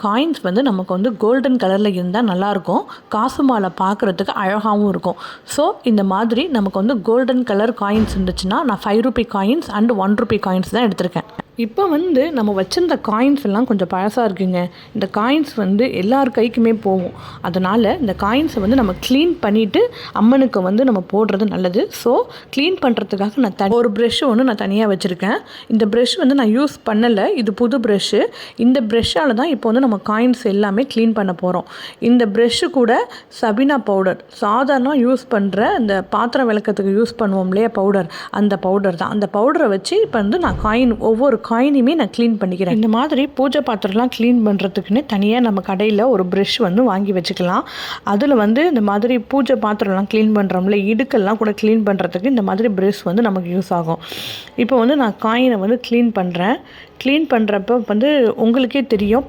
Coins வந்து நமக்கு வந்து கோல்டன் கலரில் இருந்தால் நல்லாயிருக்கும், காசு மாலை பார்க்குறதுக்கு அழகாகவும் இருக்கும். ஸோ இந்த மாதிரி நமக்கு வந்து கோல்டன் கலர் காயின்ஸ் இருந்துச்சுன்னா நான் 5 Ruby coins and 1 Ruby coins தான் எடுத்திருக்கேன். இப்போ வந்து நம்ம வச்சிருந்த காயின்ஸ் எல்லாம் கொஞ்சம் பழசாக இருக்குங்க. இந்த காயின்ஸ் வந்து எல்லார் கைக்குமே போகும். அதனால் இந்த காயின்ஸை வந்து நம்ம க்ளீன் பண்ணிவிட்டு அம்மனுக்கு வந்து நம்ம போடுறது நல்லது. ஸோ க்ளீன் பண்ணுறதுக்காக நான் ஒரு ப்ரெஷ்ஷு ஒன்று நான் தனியாக வச்சுருக்கேன். இந்த ப்ரெஷ் வந்து நான் யூஸ் பண்ணலை, இது புது ப்ரெஷ்ஷு. இந்த ப்ரெஷ்ஷால் தான் இப்போ வந்து நம்ம காயின்ஸ் எல்லாமே க்ளீன் பண்ண போகிறோம். இந்த ப்ரெஷ்ஷு கூட சபினா பவுடர், சாதாரணமாக யூஸ் பண்ணுற இந்த பாத்திரம் விளக்கத்துக்கு யூஸ் பண்ணுவோம் இல்லையா பவுடர், அந்த பவுடர் தான். அந்த பவுடரை வச்சு இப்போ வந்து நான் ஒவ்வொரு காயினுமே நான் க்ளீன் பண்ணிக்கிறேன். இந்த மாதிரி பூஜை பாத்திரம்லாம் க்ளீன் பண்ணுறதுக்குன்னு தனியாக நம்ம கடையில் ஒரு ப்ரெஷ் வந்து வாங்கி வச்சுக்கலாம். அதில் வந்து இந்த மாதிரி பூஜை பாத்திரம்லாம் க்ளீன் பண்ணுறோம்ல, இடுக்கெல்லாம் கூட க்ளீன் பண்ணுறதுக்கு இந்த மாதிரி ப்ரெஷ் வந்து நமக்கு யூஸ் ஆகும். இப்போ வந்து நான் காயினை வந்து க்ளீன் பண்ணுறேன். க்ளீன் பண்ணுறப்ப வந்து உங்களுக்கே தெரியும்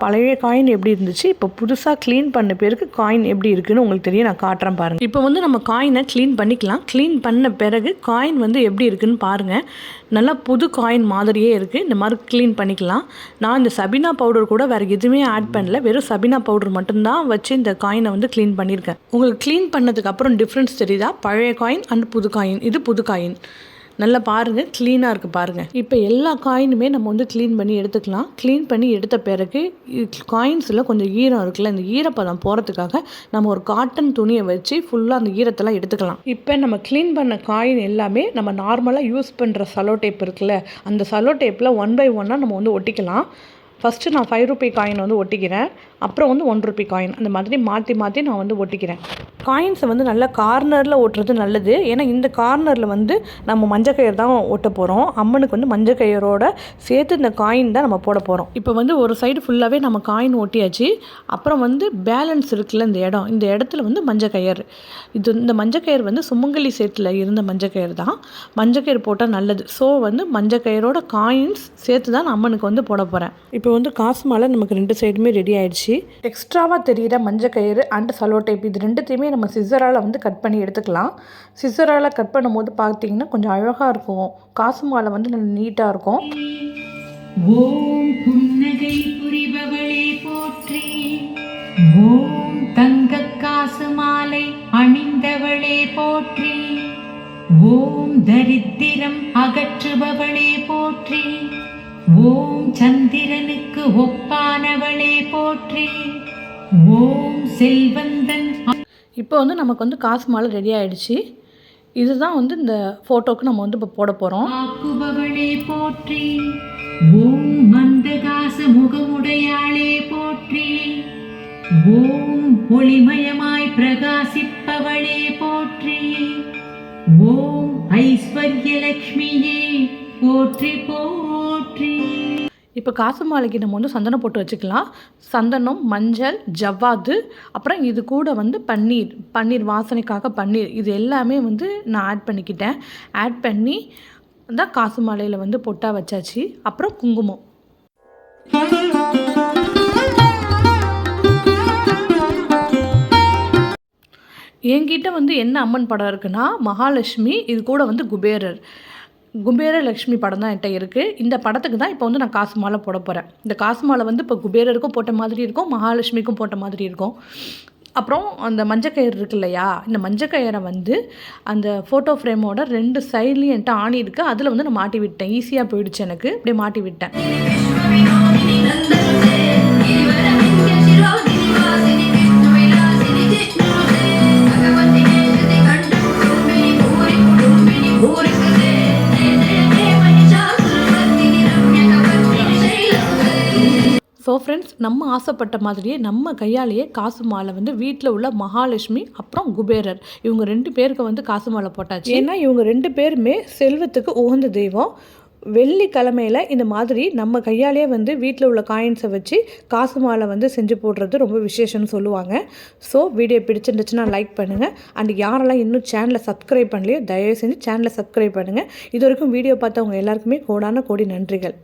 பழைய காயின் எப்படி இருந்துச்சு, இப்போ புதுசாக க்ளீன் பண்ண பேருக்கு காயின் எப்படி இருக்குதுன்னு உங்களுக்கு தெரியும். நான் காட்டுறேன் பாருங்கள். இப்போ வந்து நம்ம காயினை க்ளீன் பண்ணிக்கலாம். க்ளீன் பண்ண பிறகு காயின் வந்து எப்படி இருக்குதுன்னு பாருங்கள். நல்லா புது காயின் மாதிரியே இருக்குது. இந்த மாதிரி க்ளீன் பண்ணிக்கலாம். நான் இந்த சபினா பவுடர் கூட வேறு எதுவுமே ஆட் பண்ணல, வெறும் சபினா பவுடர் மட்டும்தான் வச்சு இந்த காயினை வந்து க்ளீன் பண்ணியிருக்கேன். உங்களுக்கு க்ளீன் பண்ணதுக்கு அப்புறம் டிஃப்ரென்ஸ் தெரியுதா? பழைய காயின் அண்ட் புது காயின். இது புது காயின். நல்லா பாருங்கள், க்ளீனாக இருக்குது பாருங்கள். இப்போ எல்லா காயினுமே நம்ம வந்து க்ளீன் பண்ணி எடுத்துக்கலாம். க்ளீன் பண்ணி எடுத்த பிறகு காயின்ஸில் கொஞ்சம் ஈரம் இருக்குல்ல, இந்த ஈரப்பதம் போகிறதுக்காக நம்ம ஒரு காட்டன் துணியை வச்சு ஃபுல்லாக அந்த ஈரத்தெல்லாம் எடுத்துக்கலாம். இப்போ நம்ம க்ளீன் பண்ண காயின் எல்லாமே நம்ம நார்மலாக யூஸ் பண்ணுற சலோ டேப் இருக்குல்ல, அந்த சலோ டேப்பில் 1 by 1 நம்ம வந்து ஒட்டிக்கலாம். ஃபஸ்ட்டு நான் 5 ரூபி காயின் வந்து ஒட்டிக்கிறேன், அப்புறம் வந்து 1 ரூபி காயின், அந்த மாதிரி மாற்றி நான் வந்து ஒட்டிக்கிறேன். காயின்ஸை வந்து நல்லா கார்னரில் ஓட்டுறது நல்லது. ஏன்னா இந்த கார்னரில் வந்து நம்ம மஞ்சள் கயிறு தான் ஒட்ட போகிறோம். அம்மனுக்கு வந்து மஞ்சள் கயிறோட சேர்த்து இந்த காயின் தான் நம்ம போட போகிறோம். இப்போ வந்து ஒரு சைடு ஃபுல்லாகவே நம்ம காயின் ஒட்டியாச்சு. அப்புறம் வந்து பேலன்ஸ் இருக்குல்ல இந்த இடத்துல வந்து மஞ்சள் கயிறு. இந்த மஞ்சள் கயிறு வந்து சுமங்கலி செட்டில் இருந்த மஞ்சள் கயிறு தான். மஞ்சள் கயிறு போட்டால் நல்லது. ஸோ வந்து மஞ்சள் கயிறோட காயின்ஸ் சேர்த்து தான் நான் அம்மனுக்கு வந்து போட போகிறேன். இப்போ வந்து காசு மாலை நமக்கு 2 சைடுமே ரெடி ஆயிடுச்சு. எக்ஸ்ட்ராவாக தெரிகிற மஞ்சள் கயிறு அண்ட் சலோ டேப் இது ரெண்டுத்தையுமே நம்ம சிசரால் வந்து கட் பண்ணி எடுத்துக்கலாம். சிசரால் கட் பண்ணும்போது பார்த்தீங்கன்னா கொஞ்சம் அழகாக இருக்கும். காசு மாலை வந்து நல்ல நீட்டாக இருக்கும். ஓம் புன்னகை புரிபவளே போற்றி, ஓம் தங்க காசு மாலை அணிந்தவளே போற்றி, ஓம் தரித்திரம் அகற்றுபவளே போற்றி, ஓம் சந்திரனுக்கு ஒப்பானவளே போற்றி, ஓம் செல்வந்தன். இப்போ வந்து நமக்கு வந்து காசு மாலை ரெடி ஆகிடுச்சு. இதுதான் வந்து இந்த ஃபோட்டோக்கு நம்ம வந்து இப்போ போட போகிறோம். ஆக்குபவளே போற்றி, ஓம் மந்தகாச முகமுடையாளே போற்றி, ஓம் ஒளிமயமாய் பிரகாசிப்பவளே போற்றி, ஓம் ஐஸ்வர்யலக்ஷ்மியே போற்றி போற்றி. இப்போ காசு மாலைக்கு நம்ம வந்து சந்தனம் போட்டு வச்சுக்கலாம். சந்தனம், மஞ்சள், ஜவ்வாது, அப்புறம் இது கூட வந்து பன்னீர் வாசனைக்காக பன்னீர், இது எல்லாமே வந்து நான் ஆட் பண்ணிக்கிட்டேன். ஆட் பண்ணி தான் காசு மாலையில் வந்து பொட்டாக வச்சாச்சு. அப்புறம் குங்குமம். என்கிட்ட வந்து என்ன அம்மன் படம் இருக்குன்னா மகாலட்சுமி, இது கூட வந்து குபேர லக்ஷ்மி படம் தான் என்கிட்ட இருக்குது. இந்த படத்துக்கு தான் இப்போ வந்து நான் காசு மாலை போட போகிறேன். இந்த காசு மாலை வந்து இப்போ குபேரருக்கும் போட்ட மாதிரி இருக்கும், மகாலட்சுமிக்கும் போட்ட மாதிரி இருக்கும். அப்புறம் அந்த மஞ்சள் கயிறு இருக்கு இல்லையா, இந்த மஞ்சள் கயிறை வந்து அந்த ஃபோட்டோ ஃப்ரேமோட 2 சைட்லேயும் என்கிட்ட ஆணி இருக்குது, அதில் வந்து நான் மாட்டி விட்டேன். ஈஸியாக போயிடுச்சு எனக்கு, அப்படியே மாட்டி விட்டேன். ஸோ ஃப்ரெண்ட்ஸ், நம்ம ஆசைப்பட்ட மாதிரியே நம்ம கையாலேயே காசு மாலை வந்து வீட்டில் உள்ள மகாலட்சுமி அப்புறம் குபேரர் இவங்க 2 பேருக்கு வந்து காசு மாலை போட்டாச்சு. ஏன்னா இவங்க 2 பேருமே செல்வத்துக்கு உகந்த தெய்வம். வெள்ளிக்கிழமையில் இந்த மாதிரி நம்ம கையாலே வந்து வீட்டில் உள்ள காயின்ஸை வச்சு காசு மாலை வந்து செஞ்சு போடுறது ரொம்ப விசேஷம்னு சொல்லுவாங்க. ஸோ வீடியோ பிடிச்சிருந்துச்சுன்னா லைக் பண்ணுங்கள். அண்ட் யாரெல்லாம் இன்னும் சேனலை சப்ஸ்கிரைப் பண்ணலையோ தயவு செஞ்சு சேனலை சப்ஸ்கிரைப் பண்ணுங்கள். இது வரைக்கும் வீடியோ பார்த்தவங்க எல்லாருக்குமே கோடான கோடி நன்றிகள்.